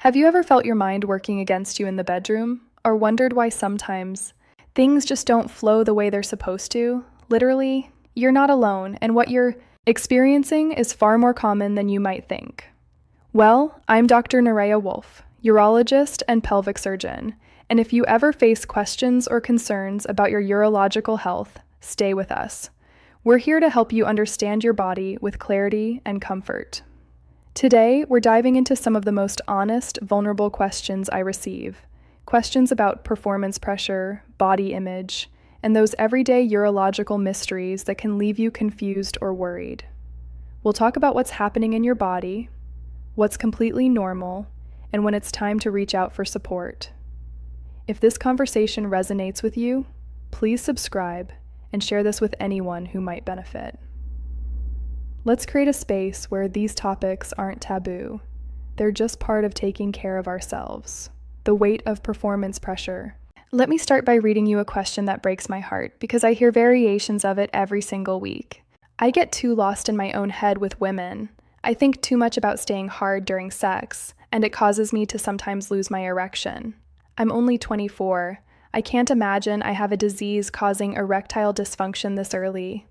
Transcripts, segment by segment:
Have you ever felt your mind working against you in the bedroom, or wondered why sometimes things just don't flow the way they're supposed to? Literally, you're not alone, and what you're experiencing is far more common than you might think. Well, I'm Dr. Nerea Wolf, urologist and pelvic surgeon, and if you ever face questions or concerns about your urological health, stay with us. We're here to help you understand your body with clarity and comfort. Today, we're diving into some of the most honest, vulnerable questions I receive. Questions about performance pressure, body image, and those everyday urological mysteries that can leave you confused or worried. We'll talk about what's happening in your body, what's completely normal, and when it's time to reach out for support. If this conversation resonates with you, please subscribe and share this with anyone who might benefit. Let's create a space where these topics aren't taboo. They're just part of taking care of ourselves. The weight of performance pressure. Let me start by reading you a question that breaks my heart because I hear variations of it every single week. I get too lost in my own head with women. I think too much about staying hard during sex, and it causes me to sometimes lose my erection. I'm only 24. I can't imagine I have a disease causing erectile dysfunction this early.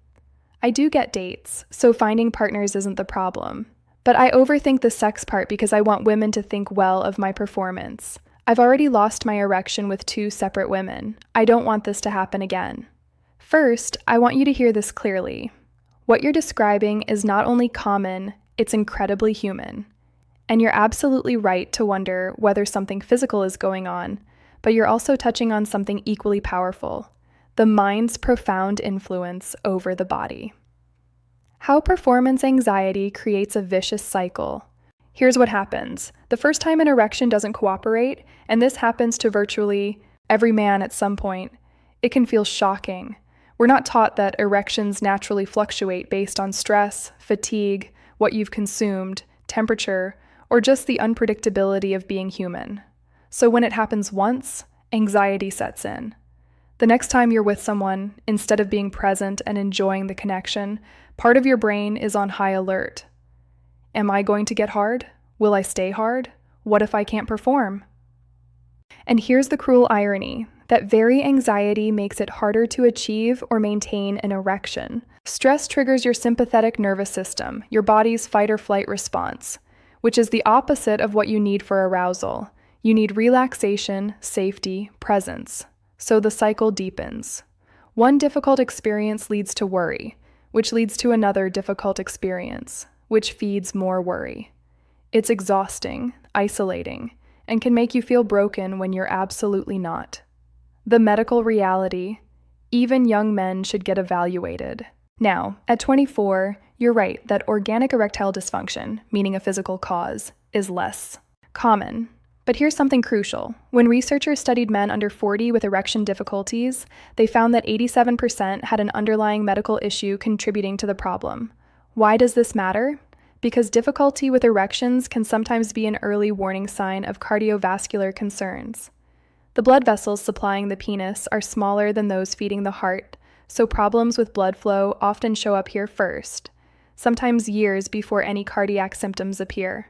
I do get dates, so finding partners isn't the problem. But I overthink the sex part because I want women to think well of my performance. I've already lost my erection with 2 separate women. I don't want this to happen again. First, I want you to hear this clearly. What you're describing is not only common, it's incredibly human. And you're absolutely right to wonder whether something physical is going on, but you're also touching on something equally powerful: the mind's profound influence over the body. How performance anxiety creates a vicious cycle. Here's what happens. The first time an erection doesn't cooperate, and this happens to virtually every man at some point, it can feel shocking. We're not taught that erections naturally fluctuate based on stress, fatigue, what you've consumed, temperature, or just the unpredictability of being human. So when it happens once, anxiety sets in. The next time you're with someone, instead of being present and enjoying the connection, part of your brain is on high alert. Am I going to get hard? Will I stay hard? What if I can't perform? And here's the cruel irony. That very anxiety makes it harder to achieve or maintain an erection. Stress triggers your sympathetic nervous system, your body's fight or flight response, which is the opposite of what you need for arousal. You need relaxation, safety, presence. So the cycle deepens. One difficult experience leads to worry, which leads to another difficult experience, which feeds more worry. It's exhausting, isolating, and can make you feel broken when you're absolutely not. The medical reality: even young men should get evaluated. Now, at 24, you're right that organic erectile dysfunction, meaning a physical cause, is less common. But here's something crucial. When researchers studied men under 40 with erection difficulties, they found that 87% had an underlying medical issue contributing to the problem. Why does this matter? Because difficulty with erections can sometimes be an early warning sign of cardiovascular concerns. The blood vessels supplying the penis are smaller than those feeding the heart, so problems with blood flow often show up here first, sometimes years before any cardiac symptoms appear.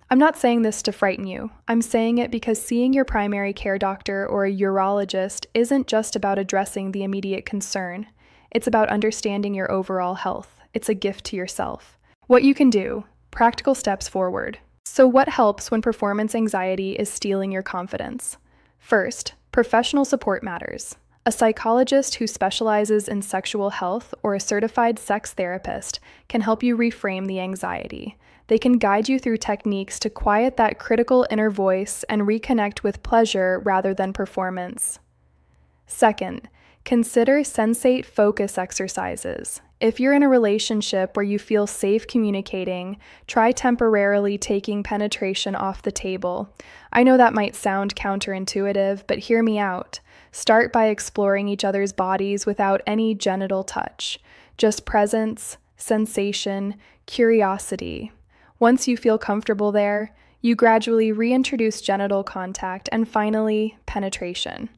I'm not saying this to frighten you. I'm saying it because seeing your primary care doctor or a urologist isn't just about addressing the immediate concern. It's about understanding your overall health. It's a gift to yourself. What you can do: practical steps forward. So what helps when performance anxiety is stealing your confidence? First, professional support matters. A psychologist who specializes in sexual health or a certified sex therapist can help you reframe the anxiety. They can guide you through techniques to quiet that critical inner voice and reconnect with pleasure rather than performance. Second, consider sensate focus exercises. If you're in a relationship where you feel safe communicating, try temporarily taking penetration off the table. I know that might sound counterintuitive, but hear me out. Start by exploring each other's bodies without any genital touch. Just presence, sensation, curiosity. Once you feel comfortable there, you gradually reintroduce genital contact and finally, penetration.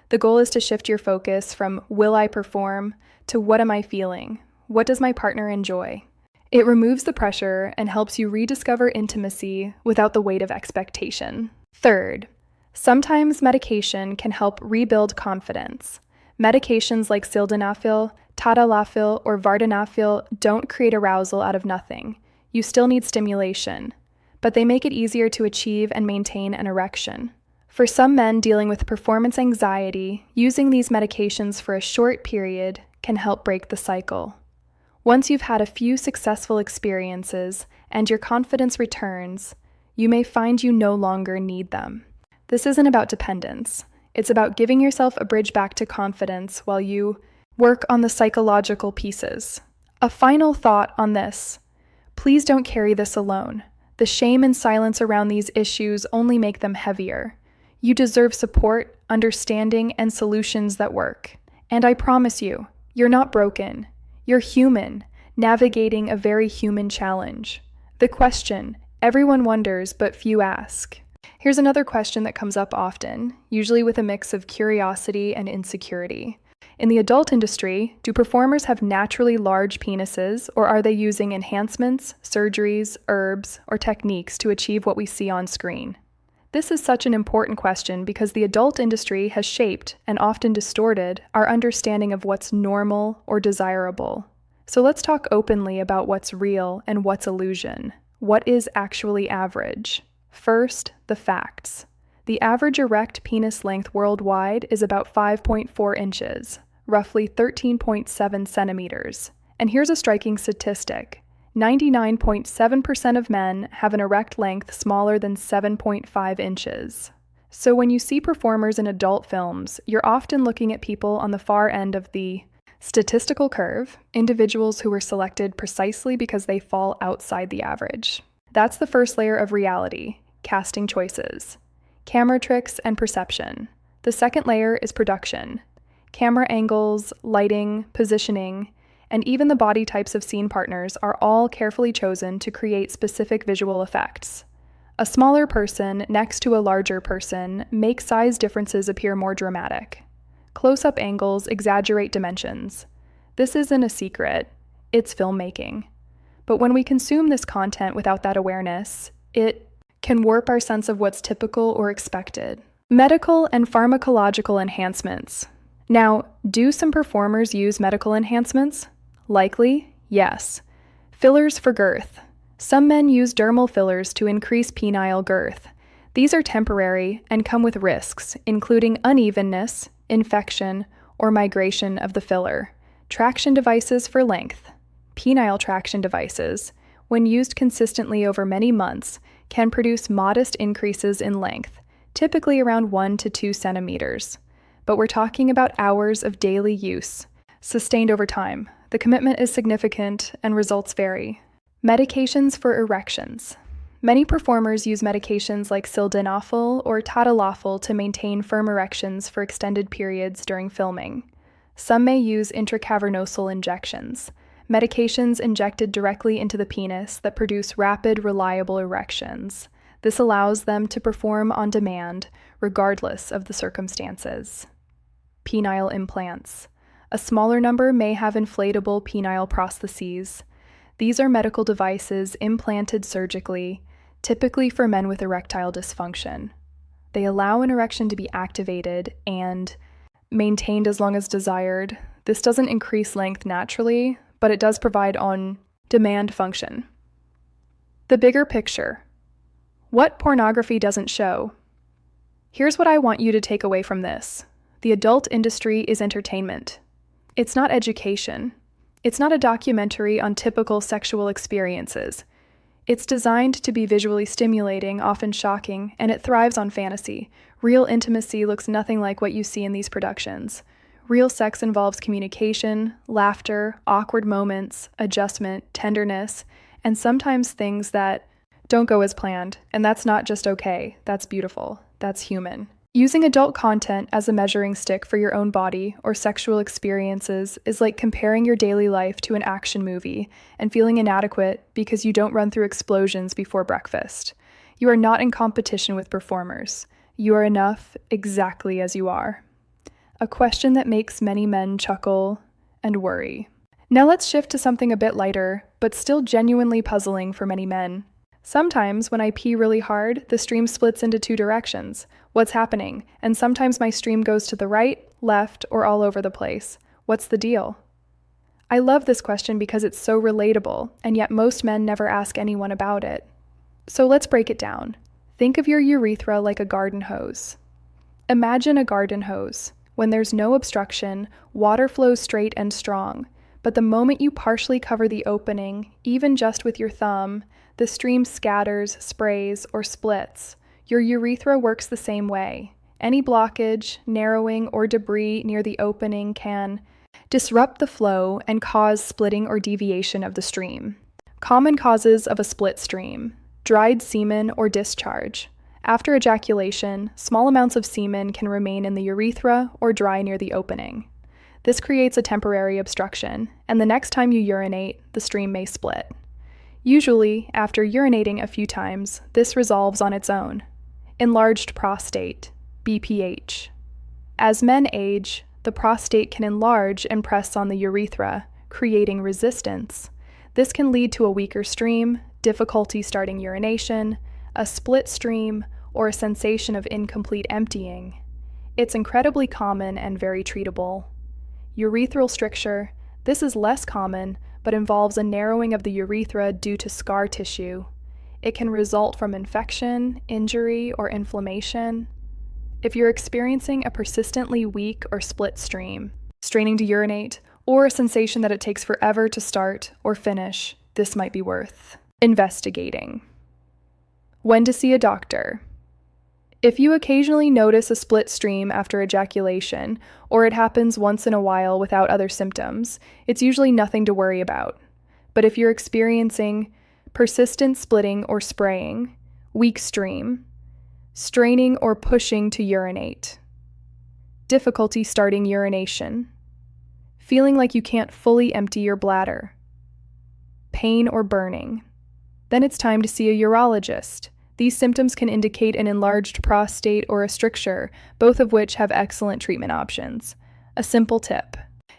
The goal is to shift your focus from "will I perform" to "what am I feeling? What does my partner enjoy?" It removes the pressure and helps you rediscover intimacy without the weight of expectation. Third, sometimes medication can help rebuild confidence. Medications like sildenafil, tadalafil, or vardenafil don't create arousal out of nothing. You still need stimulation, but they make it easier to achieve and maintain an erection. For some men dealing with performance anxiety, using these medications for a short period can help break the cycle. Once you've had a few successful experiences and your confidence returns, you may find you no longer need them. This isn't about dependence. It's about giving yourself a bridge back to confidence while you work on the psychological pieces. A final thought on this: please don't carry this alone. The shame and silence around these issues only make them heavier. You deserve support, understanding, and solutions that work. And I promise you, you're not broken. You're human, navigating a very human challenge. The question everyone wonders but few ask. Here's another question that comes up often, usually with a mix of curiosity and insecurity. In the adult industry, do performers have naturally large penises, or are they using enhancements, surgeries, herbs, or techniques to achieve what we see on screen? This is such an important question because the adult industry has shaped and often distorted our understanding of what's normal or desirable. So let's talk openly about what's real and what's illusion. What is actually average? First, the facts. The average erect penis length worldwide is about 5.4 inches, roughly 13.7 centimeters. And here's a striking statistic. 99.7% of men have an erect length smaller than 7.5 inches. So when you see performers in adult films, you're often looking at people on the far end of the statistical curve, individuals who were selected precisely because they fall outside the average. That's the first layer of reality, casting choices, camera tricks, and perception. The second layer is production. Camera angles, lighting, positioning, and even the body types of scene partners are all carefully chosen to create specific visual effects. A smaller person next to a larger person makes size differences appear more dramatic. Close-up angles exaggerate dimensions. This isn't a secret, it's filmmaking. But when we consume this content without that awareness, it can warp our sense of what's typical or expected. Medical and pharmacological enhancements. Now, do some performers use medical enhancements? Likely, yes. Fillers for girth. Some men use dermal fillers to increase penile girth. These are temporary and come with risks, including unevenness, infection, or migration of the filler. Traction devices for length. Penile traction devices, when used consistently over many months, can produce modest increases in length, typically around 1 to 2 centimeters. But we're talking about hours of daily use, sustained over time. The commitment is significant and results vary. Medications for erections. Many performers use medications like sildenafil or tadalafil to maintain firm erections for extended periods during filming. Some may use intracavernosal injections, medications injected directly into the penis that produce rapid, reliable erections. This allows them to perform on demand, regardless of the circumstances. Penile implants. A smaller number may have inflatable penile prostheses. These are medical devices implanted surgically, typically for men with erectile dysfunction. They allow an erection to be activated and maintained as long as desired. This doesn't increase length naturally, but it does provide on-demand function. The bigger picture. What pornography doesn't show? Here's what I want you to take away from this. The adult industry is entertainment. It's not education. It's not a documentary on typical sexual experiences. It's designed to be visually stimulating, often shocking, and it thrives on fantasy. Real intimacy looks nothing like what you see in these productions. Real sex involves communication, laughter, awkward moments, adjustment, tenderness, and sometimes things that don't go as planned. And that's not just okay, that's beautiful, that's human. Using adult content as a measuring stick for your own body or sexual experiences is like comparing your daily life to an action movie and feeling inadequate because you don't run through explosions before breakfast. You are not in competition with performers. You are enough exactly as you are. A question that makes many men chuckle and worry. Now let's shift to something a bit lighter, but still genuinely puzzling for many men. Sometimes when I pee really hard, the stream splits into two directions. What's happening? And sometimes my stream goes to the right, left, or all over the place. What's the deal? I love this question because it's so relatable, and yet most men never ask anyone about it. So let's break it down. Think of your urethra like a garden hose. Imagine a garden hose. When there's no obstruction, water flows straight and strong. But the moment you partially cover the opening, even just with your thumb, the stream scatters, sprays, or splits. Your urethra works the same way. Any blockage, narrowing, or debris near the opening can disrupt the flow and cause splitting or deviation of the stream. Common causes of a split stream: dried semen or discharge. After ejaculation, small amounts of semen can remain in the urethra or dry near the opening. This creates a temporary obstruction, and the next time you urinate, the stream may split. Usually, after urinating a few times, this resolves on its own. Enlarged prostate, BPH. As men age, the prostate can enlarge and press on the urethra, creating resistance. This can lead to a weaker stream, difficulty starting urination, a split stream, or a sensation of incomplete emptying. It's incredibly common and very treatable. Urethral stricture. This is less common, but involves a narrowing of the urethra due to scar tissue. It can result from infection, injury, or inflammation. If you're experiencing a persistently weak or split stream, straining to urinate, or a sensation that it takes forever to start or finish, this might be worth investigating. When to see a doctor. If you occasionally notice a split stream after ejaculation, or it happens once in a while without other symptoms, it's usually nothing to worry about. But if you're experiencing persistent splitting or spraying, weak stream, straining or pushing to urinate, difficulty starting urination, feeling like you can't fully empty your bladder, pain or burning, then it's time to see a urologist. These symptoms can indicate an enlarged prostate or a stricture, both of which have excellent treatment options. A simple tip: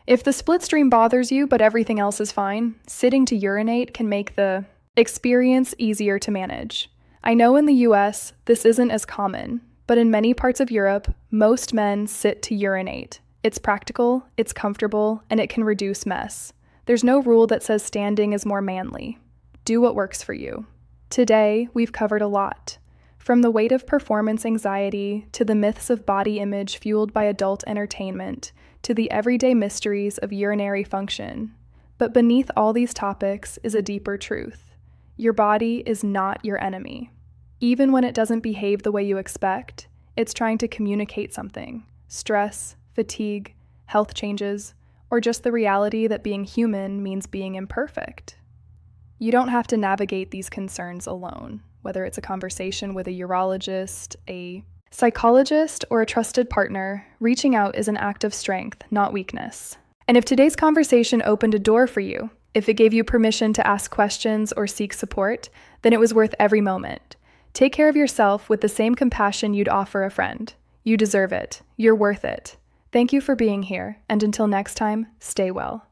if the split stream bothers you but everything else is fine, sitting to urinate can make the experience easier to manage. I know in the US, this isn't as common, but in many parts of Europe, most men sit to urinate. It's practical, it's comfortable, and it can reduce mess. There's no rule that says standing is more manly. Do what works for you. Today, we've covered a lot. From the weight of performance anxiety, to the myths of body image fueled by adult entertainment, to the everyday mysteries of urinary function. But beneath all these topics is a deeper truth. Your body is not your enemy. Even when it doesn't behave the way you expect, it's trying to communicate something: stress, fatigue, health changes, or just the reality that being human means being imperfect. You don't have to navigate these concerns alone, whether it's a conversation with a urologist, a psychologist, or a trusted partner. Reaching out is an act of strength, not weakness. And if today's conversation opened a door for you, if it gave you permission to ask questions or seek support, then it was worth every moment. Take care of yourself with the same compassion you'd offer a friend. You deserve it. You're worth it. Thank you for being here, and until next time, stay well.